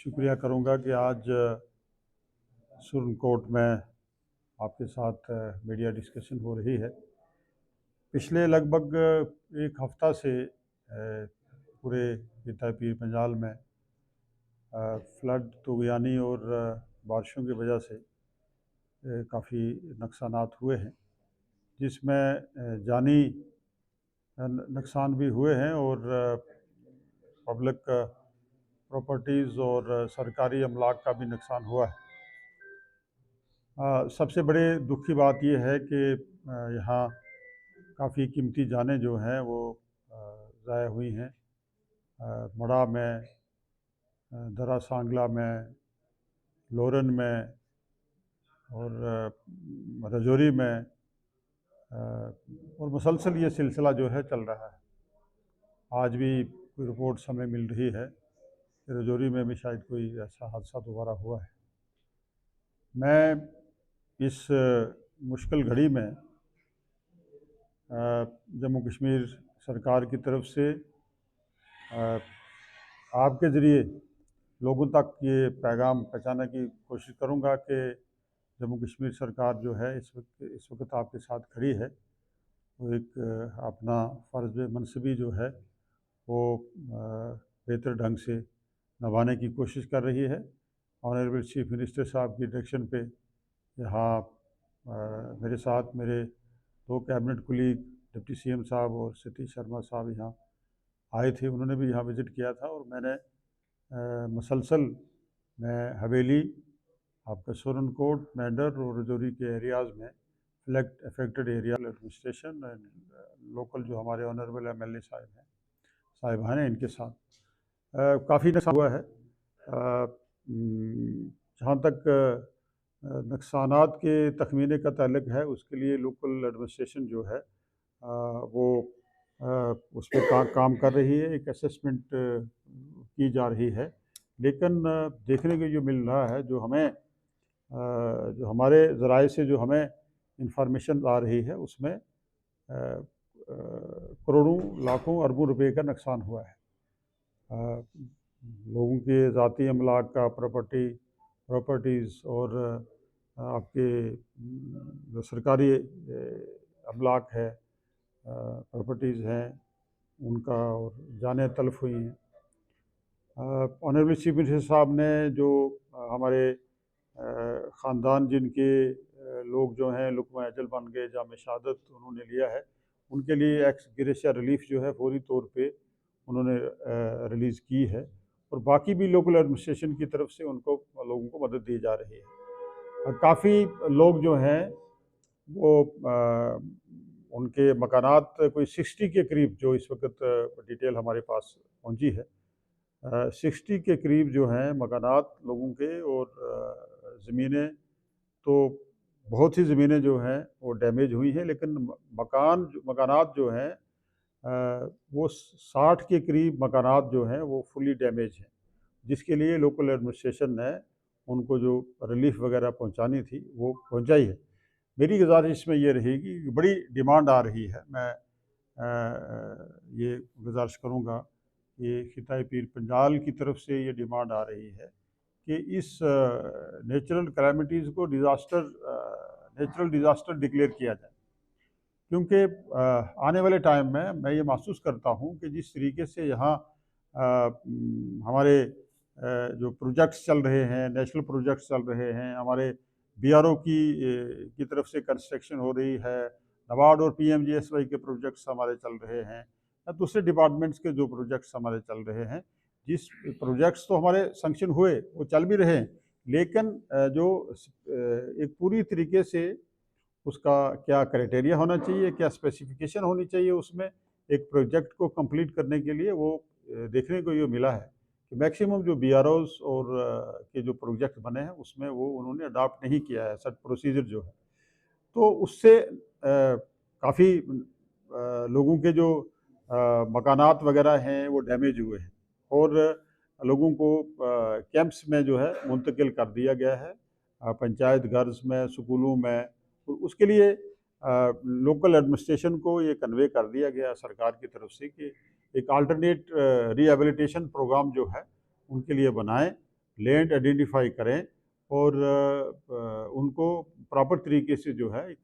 शुक्रिया करूँगा कि आज सुप्रीम कोर्ट में आपके साथ मीडिया डिस्कशन हो रही है। पिछले लगभग एक हफ्ता से पूरे खिताई पीर पंजाल में फ्लड तूफ़ानी और बारिशों की वजह से काफ़ी नुकसानात हुए हैं, जिसमें जानी नुकसान भी हुए हैं और पब्लिक प्रॉपर्टीज़ और सरकारी अमलाक का भी नुकसान हुआ है। सबसे बड़े दुख की बात यह है कि यहाँ काफ़ी कीमती जानें जो हैं वो ज़ाया हुई हैं। मड़ा में, दरा सांगला में, लोरन में और रजौरी में और मुसलसल ये सिलसिला जो है चल रहा है। आज भी कोई रिपोर्ट्स हमें मिल रही है कि रजौरी में भी शायद कोई ऐसा हादसा दोबारा हुआ है। मैं इस मुश्किल घड़ी में जम्मू कश्मीर सरकार की तरफ से आपके ज़रिए लोगों तक ये पैगाम पहुँचाने की कोशिश करूँगा कि जम्मू कश्मीर सरकार जो है इस वक्त आपके साथ खड़ी है। वो एक अपना फ़र्ज़ मनसबी जो है वो बेहतर ढंग से निभाने की कोशिश कर रही है। ऑनरेबल चीफ मिनिस्टर साहब की डायरेक्शन पे यहाँ मेरे साथ मेरे दो कैबिनेट कुलीग डिप्टी सीएम साहब और सतीश शर्मा साहब यहाँ आए थे। उन्होंने भी यहाँ विज़िट किया था और मैंने मुसलसल मैं हवेली, आपका सोरनकोट, मैडर और रजौरी के एरियाज़ में flood affected area administration and local जो हमारे ऑनरेबल एमएलए साहिबान हैं इनके साथ काफ़ी नुकसान हुआ है। जहाँ तक नुकसानात के तखमीने का ताल्लुक है, उसके लिए लोकल एडमिनिस्ट्रेशन जो है वो उस पर काम कर रही है। एक असेसमेंट की जा रही है, लेकिन देखने को जो मिल रहा है, जो हमारे ज़राए से जो हमें इंफॉर्मेशन आ रही है, उसमें करोड़ों लाखों अरबों रुपए का नुकसान हुआ है। लोगों के ज़ाती अमलाक का प्रॉपर्टीज़ और आपके जो सरकारी अमलाक है, प्रॉपर्टीज़ हैं, उनका और जानें तलफ़ हुई हैं। ऑनरेबल चीफ मिनिस्टर साहब ने जो हमारे ख़ानदान जिनके लोग जो हैं लुक़मा अजल बन गए, जाम शहादत उन्होंने लिया है, उनके लिए एक्स ग्रेशिया रिलीफ़ जो है फौरी तौर पे उन्होंने रिलीज़ की है और बाकी भी लोकल एडमिनिस्ट्रेशन की तरफ से उनको लोगों को मदद दी जा रही है। काफ़ी लोग जो हैं वो उनके मकानात कोई 60 के करीब, जो इस वक्त डिटेल हमारे पास पहुंची है, 60 के करीब जो हैं मकानात लोगों के और ज़मीनें, तो बहुत सी ज़मीनें जो हैं वो डैमेज हुई हैं, लेकिन मकानात जो हैं वो 60 के करीब मकानात जो हैं वो फुली डैमेज हैं, जिसके लिए लोकल एडमिनिस्ट्रेशन ने उनको जो रिलीफ वगैरह पहुंचानी थी वो पहुंचाई है। मेरी गुजारिश इसमें ये रहेगी कि बड़ी डिमांड आ रही है, मैं ये गुजारिश करूँगा कि खिताई पीर पंजाल की तरफ से ये डिमांड आ रही है कि इस नेचुरल कैलामिटीज़ को नेचुरल डिज़ास्टर डिक्लेयर किया जाए, क्योंकि आने वाले टाइम में मैं ये महसूस करता हूँ कि जिस तरीके से यहाँ हमारे जो प्रोजेक्ट्स चल रहे हैं, नेशनल प्रोजेक्ट्स चल रहे हैं, हमारे बीआरओ की तरफ से कंस्ट्रक्शन हो रही है, नबार्ड और पीएमजीएसवाई के प्रोजेक्ट्स हमारे चल रहे हैं, या दूसरे डिपार्टमेंट्स के जो प्रोजेक्ट्स हमारे चल रहे हैं, जिस प्रोजेक्ट्स तो हमारे संक्शन हुए वो चल भी रहे हैं, लेकिन जो एक पूरी तरीके से उसका क्या क्राइटेरिया होना चाहिए, क्या स्पेसिफिकेशन होनी चाहिए उसमें एक प्रोजेक्ट को कंप्लीट करने के लिए, वो देखने को ये मिला है कि मैक्सिमम जो बीआरओज़ और के जो प्रोजेक्ट बने हैं उसमें वो उन्होंने अडॉप्ट नहीं किया है सच प्रोसीजर जो है। तो उससे काफ़ी लोगों के जो मकानात वगैरह हैं वो डैमेज हुए हैं और लोगों को कैंप्स में जो है मुंतकिल कर दिया गया है, पंचायत घर में, स्कूलों में। तो उसके लिए लोकल एडमिनिस्ट्रेशन को ये कन्वे कर दिया गया सरकार की तरफ से कि एक अल्टरनेट रिहेबिलिटेशन प्रोग्राम जो है उनके लिए बनाएं, लैंड आइडेंटिफाई करें और उनको प्रॉपर तरीके से जो है एक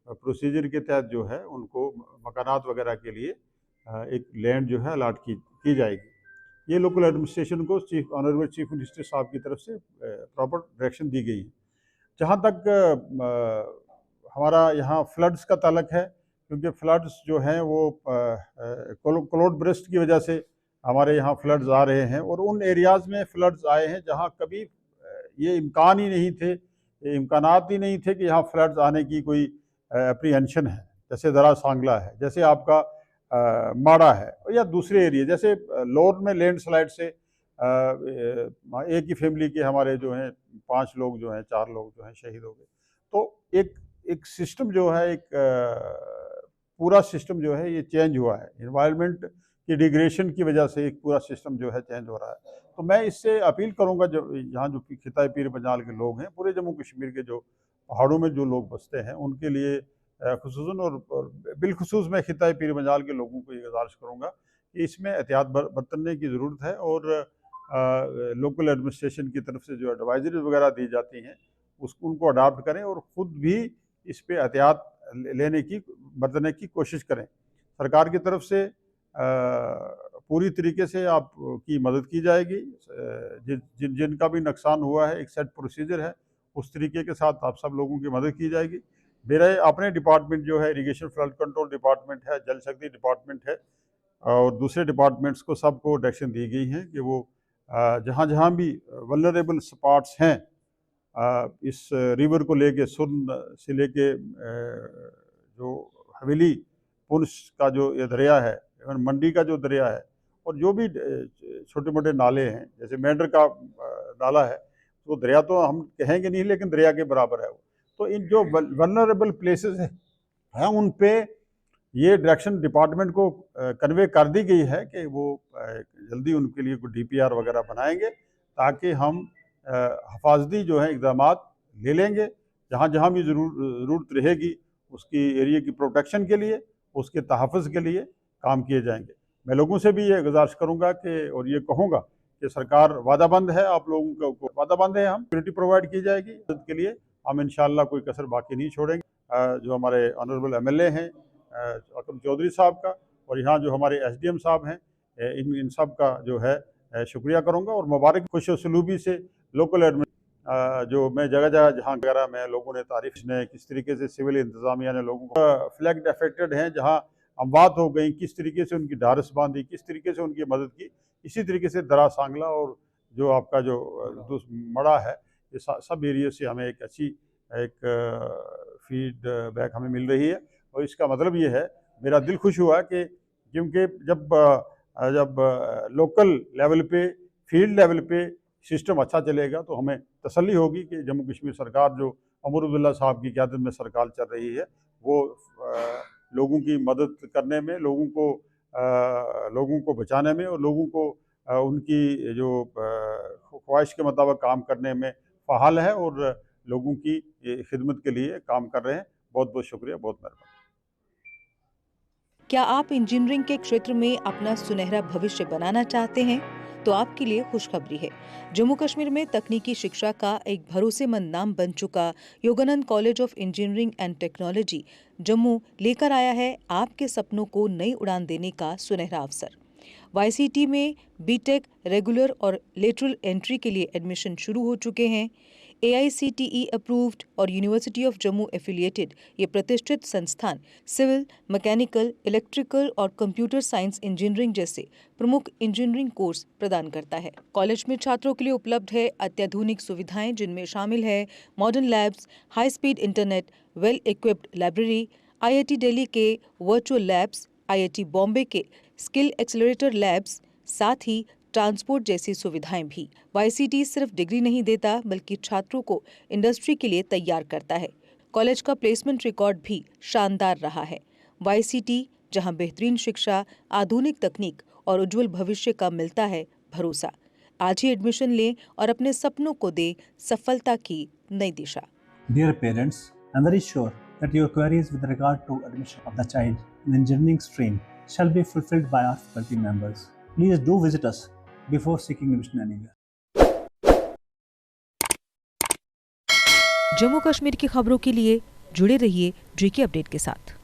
प्रोसीजर के तहत जो है उनको मकानात वगैरह के लिए एक लैंड जो है अलाट की जाएगी। ये लोकल एडमिनिस्ट्रेशन को ऑनरेबल चीफ मिनिस्टर साहब की तरफ से प्रॉपर डायरेक्शन दी गई है। जहाँ तक हमारा यहाँ फ्लड्स का ताल्लुक है, क्योंकि फ्लड्स जो हैं वो क्लाउड बर्स्ट की वजह से हमारे यहाँ फ्लड्स आ रहे हैं और उन एरियाज़ में फ्लड्स आए हैं जहाँ कभी ये इम्कान ही नहीं थे, इम्कानात ही नहीं थे कि यहाँ फ्लड्स आने की कोई अप्रीहेंशन है। जैसे दरा सांगला है, जैसे आपका माड़ा है, या दूसरे एरिया जैसे लोर में लैंडस्लाइड से एक ही फैमिली के हमारे जो हैं 5 लोग जो हैं 4 लोग जो हैं शहीद हो गए। तो एक सिस्टम जो है, एक पूरा सिस्टम जो है ये चेंज हुआ है। एनवायरनमेंट की डिग्रेडेशन की वजह से एक पूरा सिस्टम जो है चेंज हो रहा है। तो मैं इससे अपील करूंगा, जो यहाँ जो खिताई पीर पंजाल के लोग हैं, पूरे जम्मू कश्मीर के जो पहाड़ों में जो लोग बसते हैं, उनके लिए खुसूसन और बिलखुसूस मैं खिताई पीर पंजाल के लोगों को ये गुजारिश करूँगा कि इसमें एहतियात बरतने की ज़रूरत है और लोकल एडमिनिस्ट्रेशन की तरफ से जो एडवाइजरी वगैरह दी जाती हैं उनको अडाप्ट करें और ख़ुद भी इस पर एहतियात बरतने की कोशिश करें। सरकार की तरफ से पूरी तरीके से आपकी मदद की जाएगी। जिनका भी नुकसान हुआ है, एक सेट प्रोसीजर है, उस तरीके के साथ आप सब लोगों की मदद की जाएगी। मेरा अपने डिपार्टमेंट जो है इरिगेशन फ्लड कंट्रोल डिपार्टमेंट है, जल शक्ति डिपार्टमेंट है और दूसरे डिपार्टमेंट्स को सबको डायरेक्शन दी गई है कि वो जहाँ जहाँ भी वल्नरेबल स्पॉट्स हैं इस रिवर को लेके, सुरन से लेके जो हवेली पुंछ का जो ये दरिया है, मंडी का जो दरिया है, और जो भी छोटे मोटे नाले हैं, जैसे मेंढर का नाला है, तो दरिया तो हम कहेंगे नहीं लेकिन दरिया के बराबर है वो। तो इन जो वल्नरेबल प्लेसेस हैं उन पे ये डायरेक्शन डिपार्टमेंट को कन्वे कर दी गई है कि वो जल्दी उनके लिए कोई DPR वगैरह बनाएंगे ताकि हम हिफाजती जो है इक़दाम ले लेंगे। जहाँ जहाँ भी ज़रूरत रहेगी उसकी एरिया की प्रोटेक्शन के लिए, उसके तहफ़्फ़ुज़ के लिए काम किए जाएंगे। मैं लोगों से भी ये गुजारिश करूँगा कि और ये कहूँगा कि सरकार वादाबंद है, आप लोगों को वादाबंद है, हम सिक्योरिटी प्रोवाइड की जाएगी के लिए, हम इंशाअल्लाह कोई कसर बाकी नहीं छोड़ेंगे। जो हमारे ऑनरेबल MLA हैं अकरम चौधरी साहब का, और यहाँ जो हमारे SDM साहब हैं, इन सब का जो है शुक्रिया करूँगा और मुबारक। खुश सलूबी से लोकल जो मैं जगह जगह जहाँ वगैरह में लोगों ने तारीफ ने, किस तरीके से सिविल इंतज़ामिया ने लोगों को फ्लड अफेक्टेड हैं जहाँ अमवात हो गई, किस तरीके से उनकी ढारस बांधी, किस तरीके से उनकी मदद की। इसी तरीके से दरा सांगला और जो आपका जो मड़ा है, ये सब एरिया से हमें एक अच्छी फीडबैक हमें मिल रही है। और इसका मतलब ये है, मेरा दिल खुश हुआ कि क्योंकि जब लोकल लेवल पे, फील्ड लेवल पे सिस्टम अच्छा चलेगा तो हमें तसल्ली होगी कि जम्मू कश्मीर सरकार जो उमर अब्दुल्ला साहब की क़यादत में सरकार चल रही है, वो लोगों की मदद करने में, लोगों को बचाने में और लोगों को उनकी जो ख्वाहिश के मुताबिक काम करने में फ़ाल है और लोगों की खिदमत के लिए काम कर रहे हैं। बहुत बहुत शुक्रिया, बहुत मेहरबानी। क्या आप इंजीनियरिंग के क्षेत्र में अपना सुनहरा भविष्य बनाना चाहते हैं? तो आपके लिए खुशखबरी है। जम्मू कश्मीर में तकनीकी शिक्षा का एक भरोसेमंद नाम बन चुका Yogananda college of engineering and technology Jammu लेकर आया है आपके सपनों को नई उड़ान देने का सुनहरा अवसर। YCT में BTech रेगुलर और लेटरल एंट्री के लिए एडमिशन शुरू हो चुके हैं। AICTE अप्रूव्ड और यूनिवर्सिटी ऑफ जम्मू एफिलिएटेड ये प्रतिष्ठित संस्थान सिविल, मैकेनिकल, इलेक्ट्रिकल और कंप्यूटर साइंस इंजीनियरिंग जैसे प्रमुख इंजीनियरिंग कोर्स प्रदान करता है। कॉलेज में छात्रों के लिए उपलब्ध है अत्याधुनिक सुविधाएं, जिनमें शामिल है modern labs, high speed internet, well equipped library, IIT Delhi के वर्चुअल लैब्स, IIT बॉम्बे के स्किल एक्सेलरेटर लैब्स, साथ ही ट्रांसपोर्ट जैसी सुविधाएं भी। YCT सिर्फ डिग्री नहीं देता बल्कि छात्रों को इंडस्ट्री के लिए तैयार करता है। कॉलेज का प्लेसमेंट रिकॉर्ड भी शानदार रहा है। YCT जहां बेहतरीन शिक्षा, आधुनिक तकनीक और उज्जवल भविष्य का मिलता है भरोसा। आज ही एडमिशन लें और अपने सपनों को दे सफलता की नई दिशा। Dear parents, I am very sure that your queries with regard to admission of the child in engineering stream shall be fulfilled by our faculty members. Please do visit us before seeking admission anywhere. Jammu Kashmir की खबरों के लिए जुड़े रहिए GK update के साथ।